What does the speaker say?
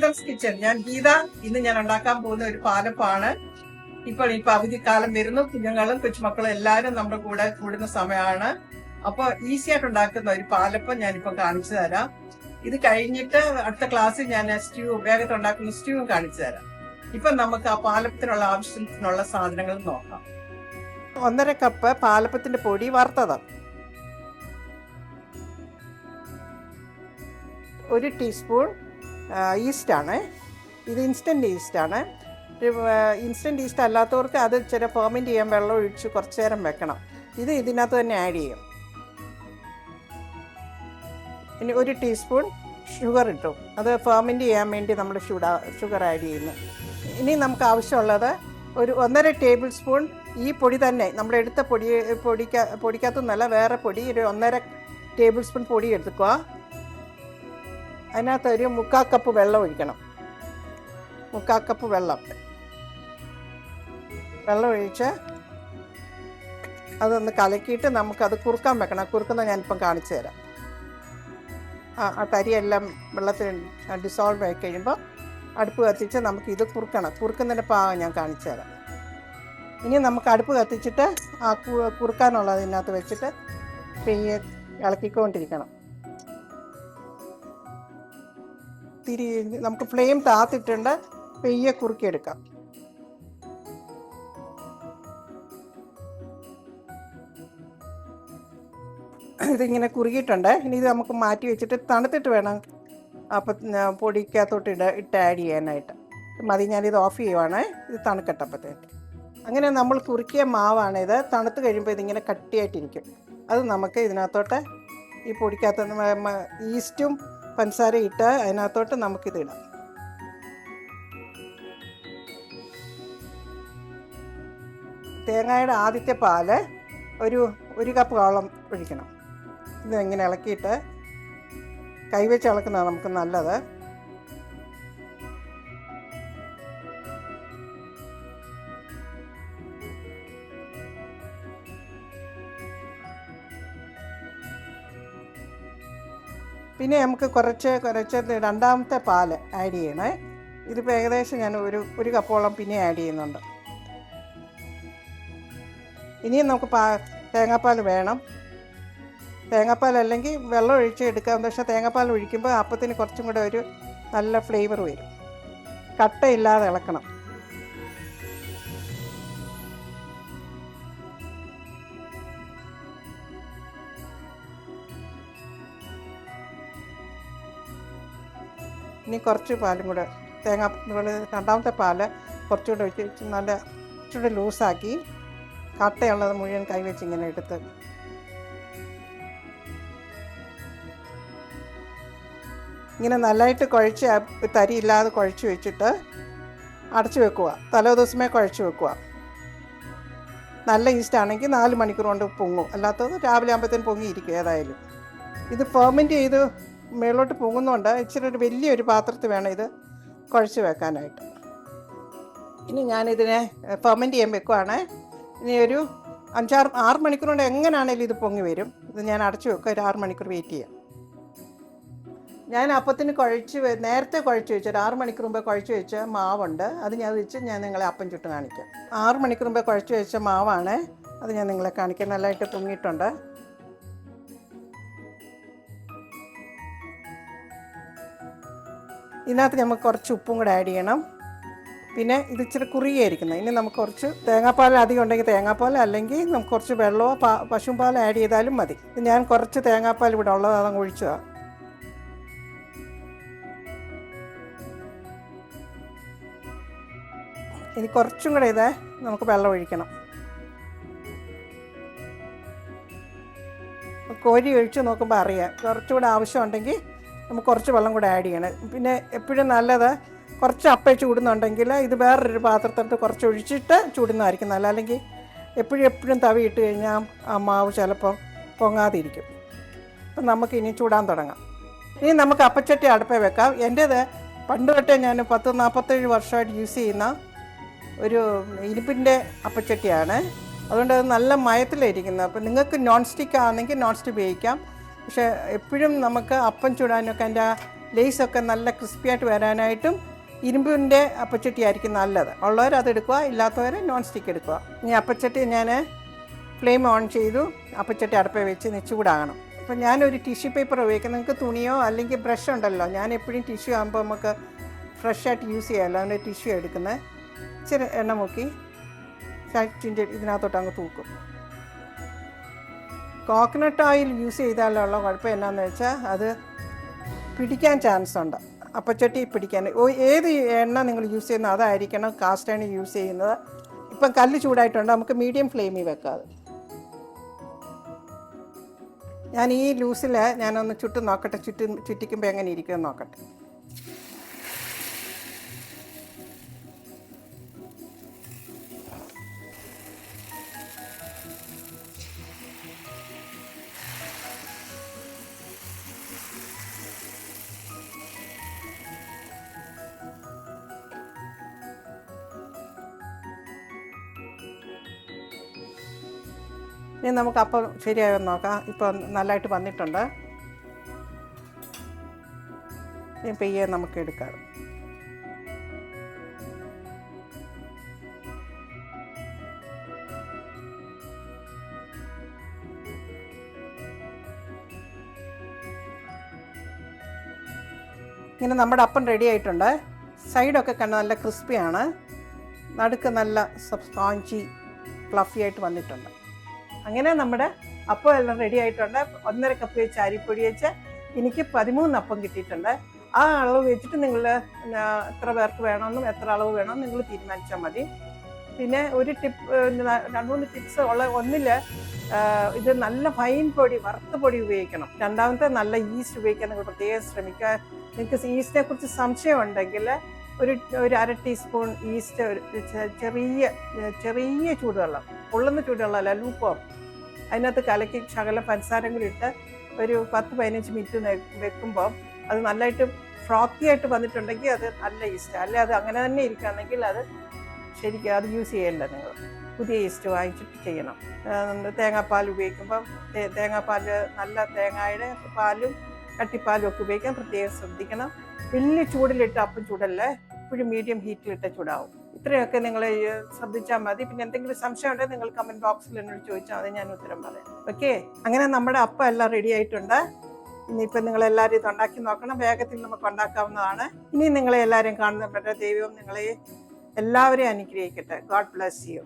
Geetha's kitchen. ഞാൻ ഗീത. ഇന്ന് ഞാൻ ഉണ്ടാക്കാൻ പോകുന്ന ഒരു പാലപ്പാണ്. ഇപ്പൊ അവധിക്കാലം വരുന്നു. കുഞ്ഞുങ്ങളും കൊച്ചുമക്കളും എല്ലാവരും നമ്മുടെ കൂടെ കൂടുന്ന സമയമാണ്. അപ്പൊ ഈസി ആയിട്ട് ഉണ്ടാക്കുന്ന ഒരു പാലപ്പം ഞാനിപ്പം കാണിച്ചു തരാം. ഇത് കഴിഞ്ഞിട്ട് അടുത്ത ക്ലാസ്സിൽ ഞാൻ വേഗത്തിൽ ഉണ്ടാക്കുന്ന സ്റ്റ്യൂവും കാണിച്ചു തരാം. ഇപ്പൊ നമുക്ക് ആ പാലപ്പത്തിനുള്ള ആവശ്യത്തിനുള്ള സാധനങ്ങൾ നോക്കാം. 1.5 കപ്പ് പാലപ്പത്തിന്റെ പൊടി വറുത്തത്, 1 ടീസ്പൂൺ ഈസ്റ്റാണ്. ഇത് ഇൻസ്റ്റൻറ്റ് ഈസ്റ്റാണ്. ഇൻസ്റ്റൻറ്റ് ഈസ്റ്റ് അല്ലാത്തവർക്ക് അത് ഇച്ചിരി ഫെർമെൻറ്റ് ചെയ്യാൻ വെള്ളം ഒഴിച്ച് കുറച്ച് നേരം വെക്കണം. ഇത് ഇതിനകത്ത് തന്നെ ആഡ് ചെയ്യും. ഇനി 1 ടീസ്പൂൺ ഷുഗർ ഇട്ടു. അത് ഫെർമെൻറ്റ് ചെയ്യാൻ വേണ്ടി നമ്മൾ ഷുഗർ ആഡ് ചെയ്യുന്നു. ഇനി നമുക്ക് ആവശ്യമുള്ളത് ഒരു 1.5 ടേബിൾ സ്പൂൺ ഈ പൊടി തന്നെ, നമ്മളെടുത്ത പൊടിക്കകത്തുനിന്നല്ല, വേറെ പൊടി ഒരു 1.5 ടേബിൾ സ്പൂൺ പൊടി എടുക്കുക. അതിനകത്ത് ഒരു 3/4 കപ്പ് വെള്ളം ഒഴിക്കണം. 3/4 കപ്പ് വെള്ളം ഒഴിച്ച് അതൊന്ന് കലക്കിയിട്ട് നമുക്കത് കുറുക്കാൻ വെക്കണം. കുറുക്കുന്നത് ഞാനിപ്പം കാണിച്ചു തരാം. ആ തരിയെല്ലാം വെള്ളത്തിൽ ഡിസോൾവ് ആയി കഴിയുമ്പോൾ അടുപ്പ് കത്തിച്ച് നമുക്കിത് കുറുക്കണം. കുറുക്കുന്നതിൻ്റെ പാകം ഞാൻ കാണിച്ചു തരാം. ഇനി നമുക്ക് അടുപ്പ് കത്തിച്ചിട്ട് ആ കുറുക്കാനുള്ളത് ഇതിനകത്ത് വെച്ചിട്ട് പെയ്യെ ഇളക്കിക്കൊണ്ടിരിക്കണം. നമുക്ക് ഫ്ലെയിം താത്തിട്ടുണ്ട് പെയ്യെ കുറുക്കിയെടുക്കാം. ഇതിങ്ങനെ കുറുകിയിട്ടുണ്ട്. ഇനി ഇത് നമുക്ക് മാറ്റി വെച്ചിട്ട് തണുത്തിട്ട് വേണം അപ്പം പൊടിക്കകത്തോട്ട് ഇട്ട് ആഡ് ചെയ്യാനായിട്ട്. മതി, ഞാനിത് ഓഫ് ചെയ്യുവാണ്. ഇത് തണുക്കട്ടപ്പത്തേക്ക്. അങ്ങനെ നമ്മൾ കുറുക്കിയ മാവാണിത്. തണുത്ത് കഴിയുമ്പോൾ ഇതിങ്ങനെ കട്ടിയായിട്ടിരിക്കും. അത് നമുക്ക് ഇതിനകത്തോട്ട് ഈ പൊടിക്കകത്ത് ഈസ്റ്റും പഞ്ചസാര ഇട്ട് അതിനകത്തോട്ട് നമുക്കിത് ഇടാം. തേങ്ങയുടെ ആദ്യത്തെ പാല് ഒരു കപ്പോളം ഒഴിക്കണം. ഇത് ഇങ്ങനെ ഇളക്കിയിട്ട് കൈവച്ച് ഇളക്കുന്നതാണ് നമുക്ക് നല്ലത്. പിന്നെ നമുക്ക് കുറച്ച് രണ്ടാമത്തെ പാല് ആഡ് ചെയ്യണേ. ഇതിപ്പോൾ ഏകദേശം ഞാൻ ഒരു കപ്പോളം പിന്നെ ആഡ് ചെയ്യുന്നുണ്ട്. ഇനിയും നമുക്ക് തേങ്ങാപ്പാൽ വേണം. തേങ്ങാപ്പാൽ അല്ലെങ്കിൽ വെള്ളം ഒഴിച്ച് എടുക്കാം. പക്ഷേ തേങ്ങാപ്പാൽ ഒഴിക്കുമ്പോൾ അപ്പത്തിന് കുറച്ചും കൂടെ ഒരു നല്ല ഫ്ലേവർ വരും. കട്ടയില്ലാതെ ഇളക്കണം. ഇനി കുറച്ച് പാലും കൂടെ രണ്ടാമത്തെ പാല് കുറച്ചുകൂടെ ഒഴിച്ച് നല്ല കുറച്ചുകൂടെ ലൂസാക്കി കട്ടയുള്ളത് മുഴുവൻ കൈവച്ച് ഇങ്ങനെ എടുത്ത് ഇങ്ങനെ നല്ലതായിട്ട് കുഴച്ച് തരിയില്ലാതെ കുഴച്ച് വെച്ചിട്ട് അടച്ചു വെക്കുക. തലേ ദിവസമേ കുഴച്ച് വെക്കുക. നല്ല ഈസ്റ്റ് ആണെങ്കിൽ 4 മണിക്കൂർ കൊണ്ട് പൊങ്ങും. അല്ലാത്തത് രാവിലെ ആകുമ്പോഴത്തേന് പൊങ്ങിയിരിക്കും. ഏതായാലും ഇത് ഫെർമെൻറ്റ് ചെയ്ത് മേളോട്ട് പൊങ്ങുന്നുണ്ട്. ഇച്ചിരി വലിയൊരു പാത്രത്തിൽ വേണം ഇത് കുഴച്ച് വെക്കാനായിട്ട്. ഇനി ഞാനിതിനെ ഫെർമെൻറ്റ് ചെയ്യാൻ വെക്കുവാണ്. ഇനി ഒരു 5-6 മണിക്കൂർ കൊണ്ട് എങ്ങനെയാണെങ്കിലും ഇത് പൊങ്ങി വരും. ഇത് ഞാൻ അടച്ചു വെക്കുക. ഒരു 6 മണിക്കൂർ വെയിറ്റ് ചെയ്യാം. ഞാൻ അപ്പത്തിന് നേരത്തെ കുഴച്ച് വെച്ച് 6 മണിക്കൂർ മുമ്പേ കുഴച്ച് വെച്ച മാവുണ്ട്. അത് ഞാൻ നിങ്ങളെ അപ്പം ചുട്ട് കാണിക്കാം. 6 മണിക്കൂർ മുമ്പേ കുഴച്ച് വെച്ച മാവാണ്. അത് ഞാൻ നിങ്ങളെ കാണിക്കാം. നല്ലതായിട്ട് പൊങ്ങിയിട്ടുണ്ട്. ഇതിനകത്ത് നമുക്ക് കുറച്ച് ഉപ്പും കൂടെ ആഡ് ചെയ്യണം. പിന്നെ ഇത് ഇച്ചിരി കുറുകിയായിരിക്കുന്നത്. ഇനി നമുക്ക് കുറച്ച് തേങ്ങാപ്പാൽ അധികം ഉണ്ടെങ്കിൽ തേങ്ങാപ്പാൽ, അല്ലെങ്കിൽ നമുക്ക് കുറച്ച് വെള്ളമോ പശുപാൽ ആഡ് ചെയ്താലും മതി. ഞാൻ കുറച്ച് തേങ്ങാപ്പാൽ ഇവിടെ ഉള്ളത് അതങ്ങ് ഒഴിച്ചതാണ്. ഇനി കുറച്ചും കൂടെ നമുക്ക് വെള്ളം ഒഴിക്കണം. കോരി ഒഴിച്ച് നോക്കുമ്പോൾ അറിയാം. കുറച്ചുകൂടെ ആവശ്യമുണ്ടെങ്കിൽ നമുക്ക് കുറച്ച് വെള്ളം കൂടെ ആഡ് ചെയ്യണം. പിന്നെ എപ്പോഴും നല്ലത് കുറച്ച് അപ്പം ചൂടുന്നുണ്ടെങ്കിൽ ഇത് വേറൊരു പാത്രത്തിട്ട് കുറച്ച് ഒഴിച്ചിട്ട് ചൂടുന്നതായിരിക്കും നല്ല. അല്ലെങ്കിൽ എപ്പോഴും തവി ഇട്ട് കഴിഞ്ഞാൽ ആ മാവ് ചിലപ്പം പൊങ്ങാതിരിക്കും. അപ്പം നമുക്കിനി ചൂടാൻ തുടങ്ങാം. ഇനി നമുക്ക് അപ്പച്ചട്ടി അടുപ്പേ വെക്കാം. എൻ്റേത് പണ്ട് തൊട്ടേ ഞാൻ 40-47 വർഷമായിട്ട് യൂസ് ചെയ്യുന്ന ഒരു ഇരുമ്പിൻ്റെ അപ്പച്ചട്ടിയാണ്. അതുകൊണ്ട് അത് നല്ല മയത്തിലായിരിക്കുന്നത്. അപ്പോൾ നിങ്ങൾക്ക് നോൺ സ്റ്റിക്ക് ആണെങ്കിൽ നോൺ സ്റ്റിക്ക് ഉപയോഗിക്കാം. പക്ഷേ എപ്പോഴും നമുക്ക് അപ്പം ചൂടാനൊക്കെ അതിൻ്റെ ലേസൊക്കെ നല്ല ക്രിസ്പിയായിട്ട് വരാനായിട്ടും ഇരുമ്പിൻ്റെ അപ്പച്ചട്ടി ആയിരിക്കും നല്ലത്. ഉള്ളവർ അതെടുക്കുക, ഇല്ലാത്തവർ നോൺ സ്റ്റിക്ക് എടുക്കുക. ഇനി അപ്പച്ചട്ടി ഞാൻ ഫ്ലെയിം ഓൺ ചെയ്തു, അപ്പച്ചട്ടി അടുപ്പേ വെച്ച് ചൂടാകണം. അപ്പോൾ ഞാനൊരു ടിഷ്യൂ പേപ്പർ ഉപയോഗിക്കും. നിങ്ങൾക്ക് തുണിയോ അല്ലെങ്കിൽ ബ്രഷ് ഉണ്ടല്ലോ, ഞാൻ എപ്പോഴും ടിഷ്യൂ ആകുമ്പോൾ നമുക്ക് ഫ്രഷായിട്ട് യൂസ് ചെയ്യാമല്ലോ, അതിൻ്റെ ടിഷ്യൂ എടുക്കുന്നത്. ഇച്ചിരി എണ്ണ മുക്കി ഇതിനകത്തോട്ട് അങ്ങ് തൂക്കും. കോക്കനട്ട് ഓയിൽ യൂസ് ചെയ്താലുള്ള കുഴപ്പം എന്നാന്ന് വെച്ചാൽ അത് പിടിക്കാൻ ചാൻസ് ഉണ്ട്, അപ്പച്ചട്ടി പിടിക്കാൻ. ഏത് എണ്ണ നിങ്ങൾ യൂസ് ചെയ്യുന്നത് അതായിരിക്കണം കാസ്റ്റ് അയൺ യൂസ് ചെയ്യുന്നത്. ഇപ്പം കല്ല് ചൂടായിട്ടുണ്ട്, നമുക്ക് മീഡിയം ഫ്ലെയിമിൽ വെക്കാം. ഞാൻ ഈ ലൂസിൽ ഞാനൊന്ന് ചുറ്റും നോക്കട്ടെ, ചുറ്റിക്കുമ്പോൾ എങ്ങനെ ഇരിക്കുമെന്ന് നോക്കട്ടെ. ഇനി നമുക്ക് അപ്പം ശരിയായോ നോക്കാം. ഇപ്പം നല്ലതായിട്ട് വന്നിട്ടുണ്ട്. ഇനി പെയ്യെ നമുക്ക് എടുക്കാം. ഇങ്ങനെ നമ്മുടെ അപ്പം റെഡി ആയിട്ടുണ്ട്. സൈഡൊക്കെ കണ്ട് നല്ല ക്രിസ്പിയാണ്, നടുക്ക് നല്ല സ്പോഞ്ചി ഫ്ലഫി ആയിട്ട് വന്നിട്ടുണ്ട്. അങ്ങനെ നമ്മുടെ അപ്പം എല്ലാം റെഡി ആയിട്ടുണ്ട്. 1.5 കപ്പ് വെച്ച് അരിപ്പൊടി വെച്ച് എനിക്ക് 13 അപ്പം കിട്ടിയിട്ടുണ്ട്. ആ അളവ് വെച്ചിട്ട് നിങ്ങൾ എത്ര പേർക്ക് വേണമെന്നും എത്ര അളവ് വേണമെന്നും നിങ്ങൾ തീരുമാനിച്ചാൽ മതി. പിന്നെ ഒരു ടിപ്പ്, 2-3 ടിപ്സ് ഉള്ള. ഒന്നിൽ ഇത് നല്ല ഫൈൻ പൊടി, വറുത്ത പൊടി ഉപയോഗിക്കണം. രണ്ടാമത്തെ നല്ല ഈസ്റ്റ് ഉപയോഗിക്കാൻ നിങ്ങൾ പ്രത്യേകം ശ്രമിക്കുക. നിങ്ങൾക്ക് ഈസ്റ്റിനെ കുറിച്ച് സംശയം ഉണ്ടെങ്കിൽ ഒരു 1/2 ടീസ്പൂൺ ഈസ്റ്റ്, ചെറിയ ചൂടുവെള്ളം, പൊള്ളുന്ന ചൂടുവെള്ളമല്ല, ലൂക്കോം, അതിനകത്ത് കലക്കി ശകലം പഞ്ചസാരം കൂടി ഇട്ട് ഒരു 10-15 മിനിറ്റ് വെക്കുമ്പോൾ അത് നല്ലതായിട്ട് ഫ്രോത്തി ആയിട്ട് വന്നിട്ടുണ്ടെങ്കിൽ അത് നല്ല ഈസ്റ്റ്. അല്ലെ അത് അങ്ങനെ തന്നെ ഇരിക്കുകയാണെങ്കിൽ അത് ശരിക്കും അത് യൂസ് ചെയ്യല്ല. നിങ്ങൾ പുതിയ ഈസ്റ്റ് വാങ്ങിച്ചിട്ട് ചെയ്യണം. തേങ്ങാപ്പാൽ ഉപയോഗിക്കുമ്പം തേങ്ങാപ്പാൽ നല്ല തേങ്ങയുടെ പാലും കട്ടിപ്പാലും ഒക്കെ ഉപയോഗിക്കാൻ പ്രത്യേകം ശ്രദ്ധിക്കണം. വലിയ ചൂടിലിട്ട് അപ്പം ചൂടല്ലേ, ഇപ്പോഴും മീഡിയം ഹീറ്റിലിട്ട് ചൂടാവും. ഇത്രയൊക്കെ നിങ്ങൾ ശ്രദ്ധിച്ചാൽ മതി. പിന്നെ എന്തെങ്കിലും സംശയം ഉണ്ടെങ്കിൽ നിങ്ങൾ കമൻറ്റ് ബോക്സിൽ എന്നോട് ചോദിച്ചാൽ മതി, ഞാൻ ഉത്തരം പറയാം. ഓക്കെ, അങ്ങനെ നമ്മുടെ അപ്പം എല്ലാം റെഡി ആയിട്ടുണ്ട്. ഇനിയിപ്പോൾ നിങ്ങളെല്ലാവരും ഇത് ഉണ്ടാക്കി നോക്കണം. വേഗത്തിൽ നമുക്ക് ഉണ്ടാക്കാവുന്നതാണ്. ഇനി നിങ്ങളെ എല്ലാവരെയും കാണുന്ന ദൈവം നിങ്ങളെ എല്ലാവരെയും അനുഗ്രഹിക്കട്ടെ. God bless you.